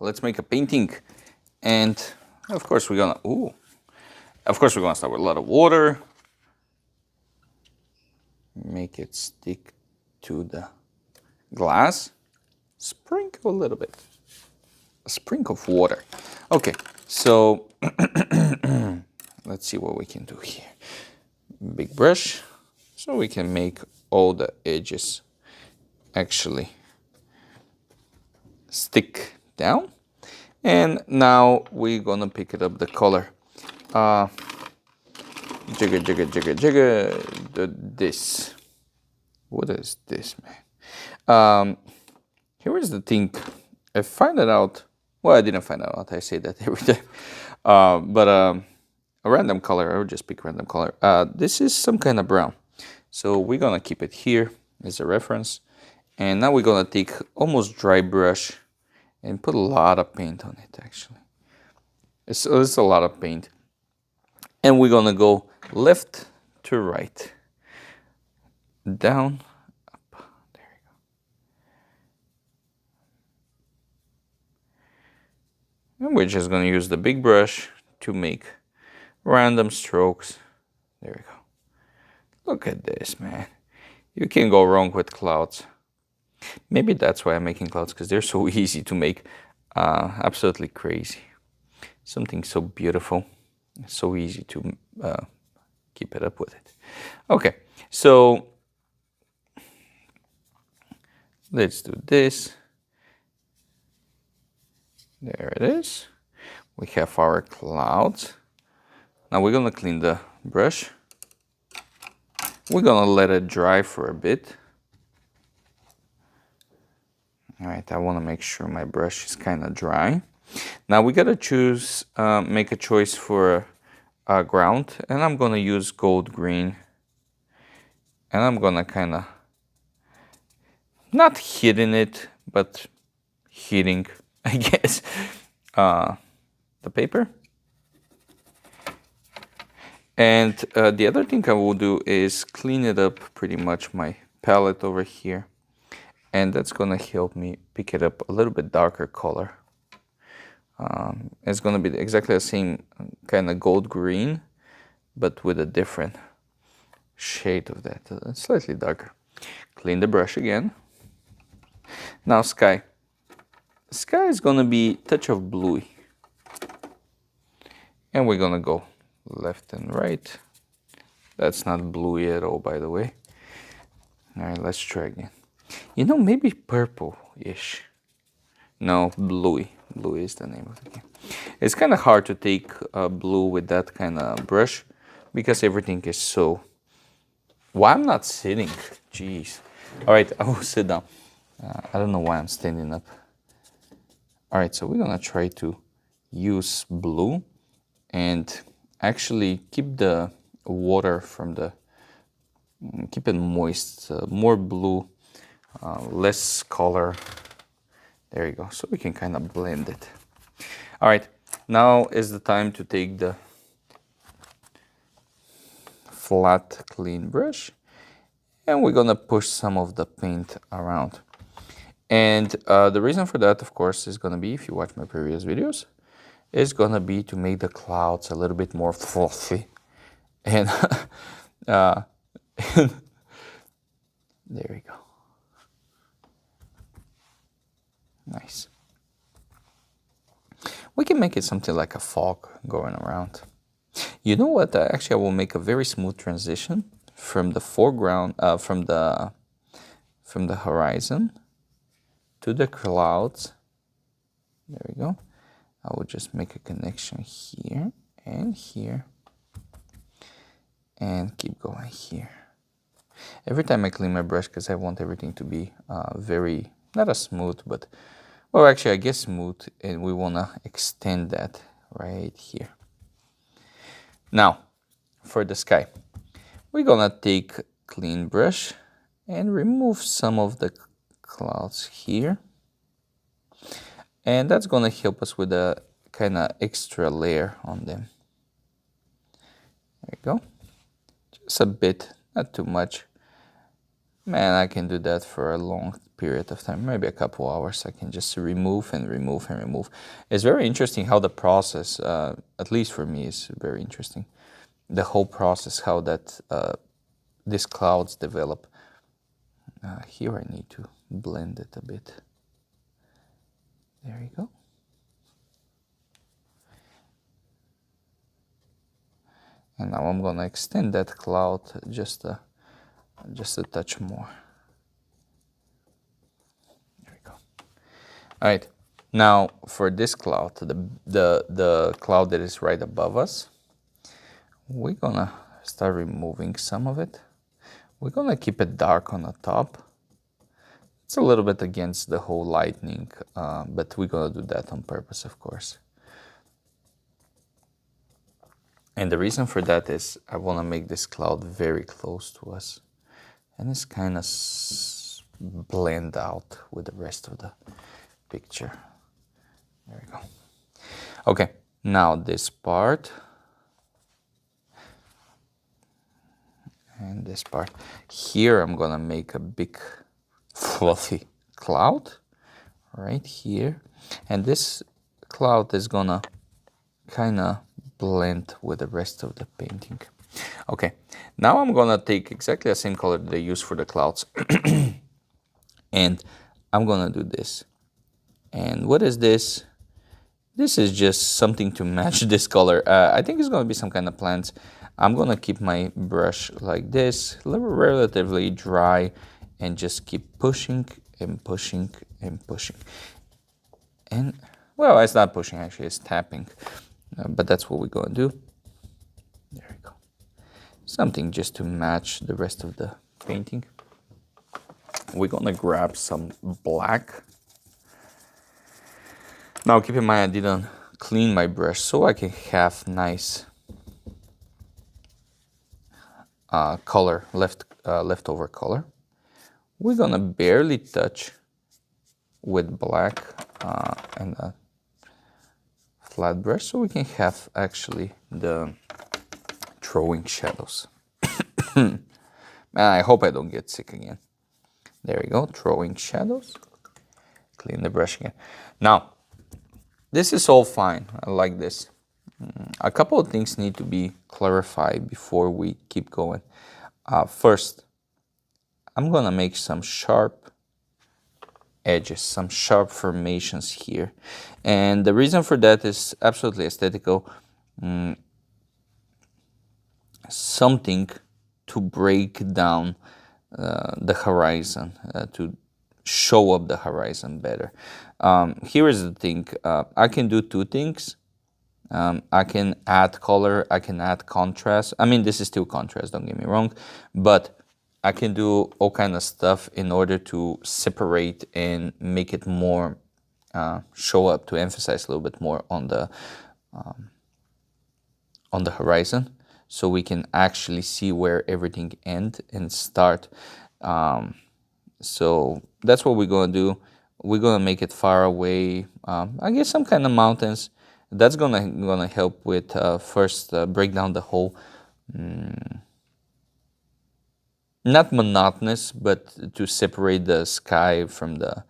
let's make a painting. And of course we're gonna start with a lot of water. Make it stick to the glass. Sprinkle a little bit. A sprinkle of water. Okay, so let's see what we can do here. Big brush, so we can make all the edges actually stick down. And now we're gonna pick it up the color. Jigga, jigga, jigga, jigga. This. What is this, man? Here is the thing. I find it out. Well, I didn't find it out. I say that every time. But a random color. I would just pick random color. This is some kind of brown. So we're gonna keep it here as a reference. And now we're gonna take almost dry brush and put a lot of paint on it. Actually, it's a lot of paint. And we're gonna go left to right, down, up. There you go. And we're just gonna use the big brush to make random strokes. There we go. Look at this, man. You can't go wrong with clouds. Maybe that's why I'm making clouds, because they're so easy to make. Absolutely crazy. Something so beautiful. So easy to keep it up with it. Okay, so let's do this. There it is. We have our clouds. Now we're gonna clean the brush. We're gonna let it dry for a bit. All right, I wanna make sure my brush is kind of dry. Now we gotta choose, make a choice for a ground, and I'm gonna use gold green. And I'm gonna kind of, not hitting it, but hitting, I guess, the paper. And the other thing I will do is clean it up pretty much my palette over here. And that's gonna help me pick it up a little bit darker color. It's gonna be exactly the same kind of gold green, but with a different shade of that, slightly darker. Clean the brush again. Now sky. Sky is gonna be a touch of bluey. And we're gonna go left and right. That's not bluey at all, by the way. All right, let's try again. You know, maybe purple-ish. No, bluey. Bluey is the name of the game. It's kind of hard to take blue with that kind of brush because everything is so... Why I'm not sitting? Jeez. All right, I will sit down. I don't know why I'm standing up. All right, so we're gonna try to use blue and actually keep the water from the... Keep it moist, more blue, less color. There you go. So we can kind of blend it. All right, now is the time to take the flat, clean brush, and we're gonna push some of the paint around. And the reason for that, of course, is gonna be, if you watch my previous videos, is gonna be to make the clouds a little bit more fluffy. And there we go. Nice. We can make it something like a fog going around. You know what? Actually, I will make a very smooth transition from the foreground, from the horizon to the clouds. There we go. I will just make a connection here and here, and keep going here. Every time I clean my brush, because I want everything to be very, not as smooth, but, well, actually, I guess smooth, and we want to extend that right here. Now, for the sky, we're going to take clean brush and remove some of the clouds here. And that's going to help us with a kind of extra layer on them. There you go. Just a bit, not too much. Man, I can do that for a long period of time, maybe a couple hours. I can just remove and remove and remove. It's very interesting how the process, at least for me, is very interesting. The whole process, how that these clouds develop. Here I need to blend it a bit. There you go. And now I'm gonna extend that cloud just a touch more. There we go. All right. Now for this cloud, the cloud that is right above us, we're gonna start removing some of it. We're gonna keep it dark on the top. It's a little bit against the whole lightning, but we're gonna do that on purpose, of course. And the reason for that is I wanna make this cloud very close to us. And it's kind of blend out with the rest of the picture. There we go. Okay, now this part. And this part. Here I'm gonna make a big fluffy cloud right here. And this cloud is gonna kind of blend with the rest of the painting. Okay, now I'm gonna take exactly the same color that I use for the clouds and I'm gonna do this. And what is this? This is just something to match this color. I think it's gonna be some kind of plants. I'm gonna keep my brush like this, relatively dry, and just keep pushing and pushing and pushing. And, well, it's not pushing actually, it's tapping. But that's what we're gonna do. There we go. Something just to match the rest of the painting. We're gonna grab some black. Now keep in mind I didn't clean my brush, so I can have nice color, leftover color. We're gonna barely touch with black and a flat brush, so we can have actually the throwing shadows. Man, I hope I don't get sick again. There we go, throwing shadows. Clean the brush again. Now, this is all fine. I like this. A couple of things need to be clarified before we keep going. First, I'm gonna make some sharp edges, some sharp formations here. And the reason for that is absolutely aesthetical. Something to break down the horizon, to show up the horizon better. Here is the thing. I can do two things. I can add color, I can add contrast. I mean, this is still contrast, don't get me wrong, but I can do all kind of stuff in order to separate and make it more, show up, to emphasize a little bit more on the horizon, so we can actually see where everything ends and start. So that's what we're gonna do. We're gonna make it far away. I guess some kind of mountains. That's gonna help with first break down the whole, not monotonous, but to separate the sky from the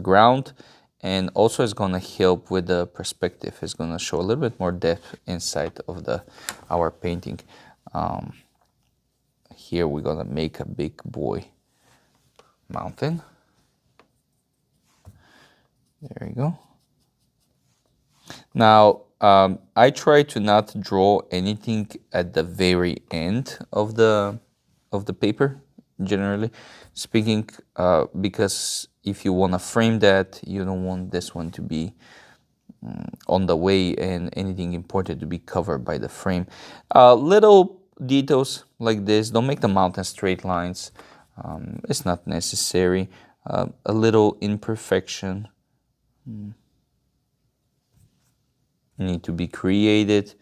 ground, and also it's gonna help with the perspective. It's gonna show a little bit more depth inside of our painting. Here we're gonna make a big boy mountain. There you go. Now, I try to not draw anything at the very end of the paper, generally speaking, because if you want to frame that, you don't want this one to be on the way and anything important to be covered by the frame. Little details like this, don't make the mountain straight lines. It's not necessary. A little imperfection need to be created.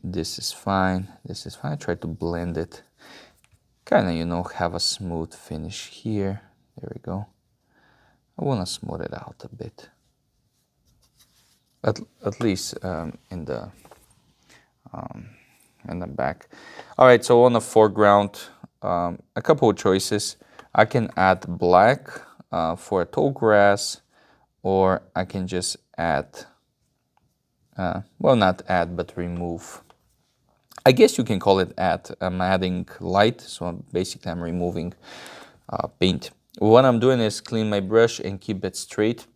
This is fine. This is fine. I try to blend it. Kind of, have a smooth finish here. There we go. I want to smooth it out a bit. At least in the back. All right, so on the foreground, a couple of choices. I can add black for a tall grass, or I can just add, well, not add, but remove. I guess you can call it add. I'm adding light, so basically I'm removing paint. What I'm doing is clean my brush and keep it straight,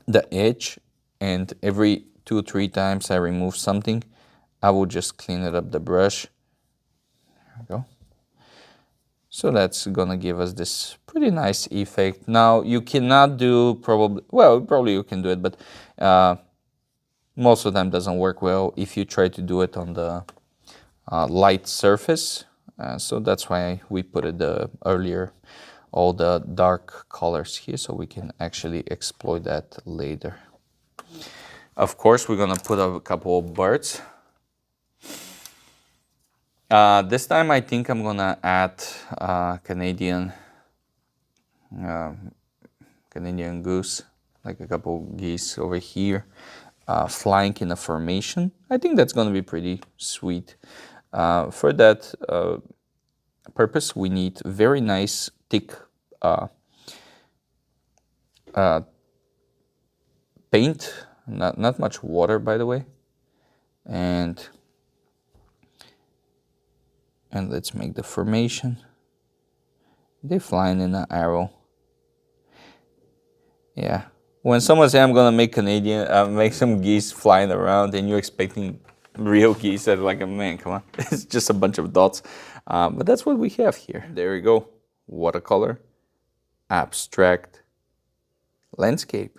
the edge, and every 2-3 times I remove something, I will just clean it up the brush. There we go. So that's gonna give us this pretty nice effect. Now you cannot do probably you can do it, but most of them doesn't work well if you try to do it on the light surface. So that's why we put it earlier, all the dark colors here, so we can actually exploit that later. Of course, we're gonna put a couple of birds. This time I think I'm gonna add Canadian goose, like a couple geese over here, flying in a formation. I think that's gonna be pretty sweet. For that purpose, we need very nice thick paint, not much water, by the way, and let's make the formation. They're flying in an arrow. Yeah. When someone says I'm gonna make make some geese flying around, and you're expecting real geese, I'm like, man, come on, it's just a bunch of dots. But that's what we have here. There we go. Watercolor, abstract, landscape.